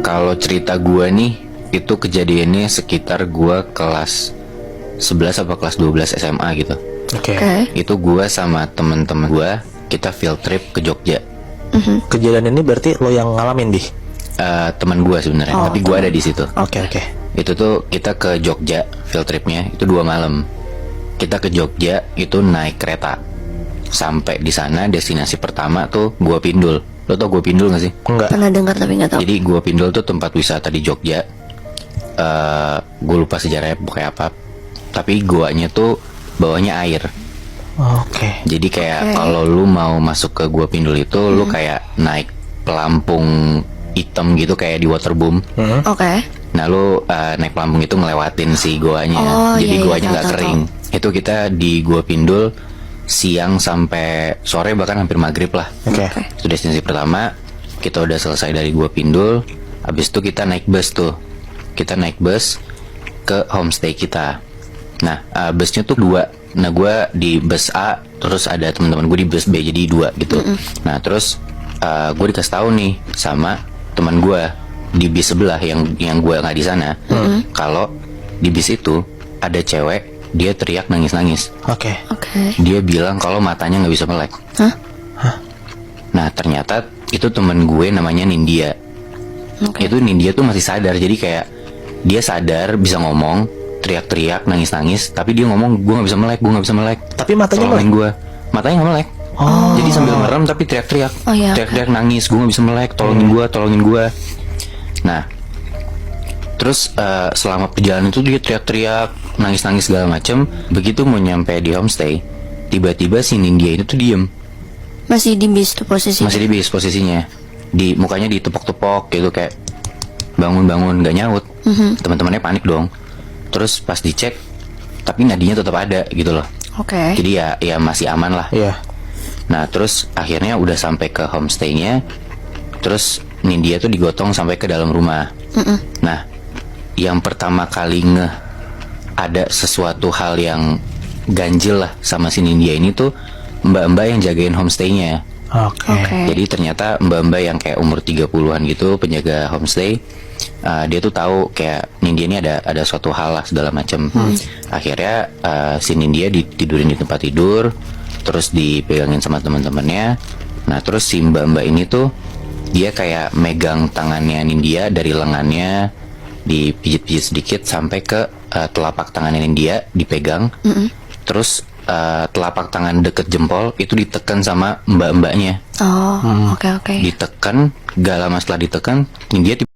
Kalau cerita gua nih, itu kejadiannya sekitar gua kelas 11 apa kelas 12 SMA gitu. Oke. Itu gua sama temen-temen gua, kita field trip ke Jogja. Kejadian ini berarti lo yang ngalamin, Bi? Teman gua sebenarnya, tapi gua ada di situ. Oke. Itu tuh kita ke Jogja field tripnya itu 2 malam. Kita ke Jogja itu naik kereta. Sampai di sana destinasi pertama tuh Gua Pindul. Lo tau Gua Pindul gak sih? Enggak. Pernah dengar tapi nggak tahu. Jadi Gua Pindul tuh tempat wisata di Jogja. Gue lupa sejarahnya kayak apa. Tapi guanya tuh bawahnya air. Oke. Jadi kayak kalau lu mau masuk ke Gua Pindul itu lu kayak naik pelampung hitam gitu kayak di waterboom. Oke. Nah lu naik pelampung itu ngelewatin si goanya. Oh, Jadi iya, goanya tahu, nggak tahu, kering. Itu kita di Gua Pindul siang sampai sore bahkan hampir maghrib lah. Oke. Itu destinasi pertama. Kita udah selesai dari Gua Pindul. Habis itu kita naik bus tuh. Kita naik bus ke homestay kita. Nah busnya tuh 2. Nah gue di bus A, terus ada teman-teman gue di bus B, jadi 2 gitu. Nah terus gue dikasih tahu nih sama teman gue di bis sebelah yang gue nggak di sana, kalau di bis itu ada cewek, dia teriak nangis-nangis. Oke. Dia bilang kalau matanya nggak bisa melek. Hah? Nah ternyata itu temen gue namanya Nindya. Itu Nindya tuh masih sadar, jadi kayak dia sadar bisa ngomong, teriak-teriak, nangis-nangis, tapi dia ngomong gue nggak bisa melek. Tapi matanya Tolongin gue, matanya nggak melek. Jadi sambil merem tapi teriak-teriak, Oh, iya. teriak-teriak nangis, gue nggak bisa melek, tolongin gue. Nah, terus selama perjalanan itu dia teriak-teriak, nangis-nangis segala macem. Begitu mau nyampe di homestay, tiba-tiba si Nindya itu tuh diem, Masih di bis tuh posisi. masih di bis posisinya, di mukanya ditepok-tepok gitu kayak bangun-bangun nggak nyaut. Teman-temannya panik dong. Terus pas dicek, tapi nadinya tetap ada gitu loh. Oke. Jadi ya masih aman lah. Iya. Nah terus akhirnya udah sampai ke homestaynya. Terus Nindya tuh digotong sampai ke dalam rumah. Nah yang pertama kali ada sesuatu hal yang ganjil lah sama si Nindya ini tuh mbak-mbak yang jagain homestaynya. Oke. Jadi ternyata mbak-mbak yang kayak umur 30-an gitu, penjaga homestay, dia tuh tahu kayak Nindya ini ada suatu hal lah segala macam. Akhirnya si Nindya ditidurin di tempat tidur, terus dipegangin sama teman-temannya. Nah terus si mbak-mbak ini tuh dia kayak megang tangannya Nindya dari lengannya, dipijit-pijit sedikit sampai ke telapak tangannya Nindya dipegang. Terus telapak tangan deket jempol itu ditekan sama mbak-mbaknya. Oh, oke. Ditekan, gak lama setelah ditekan Nindya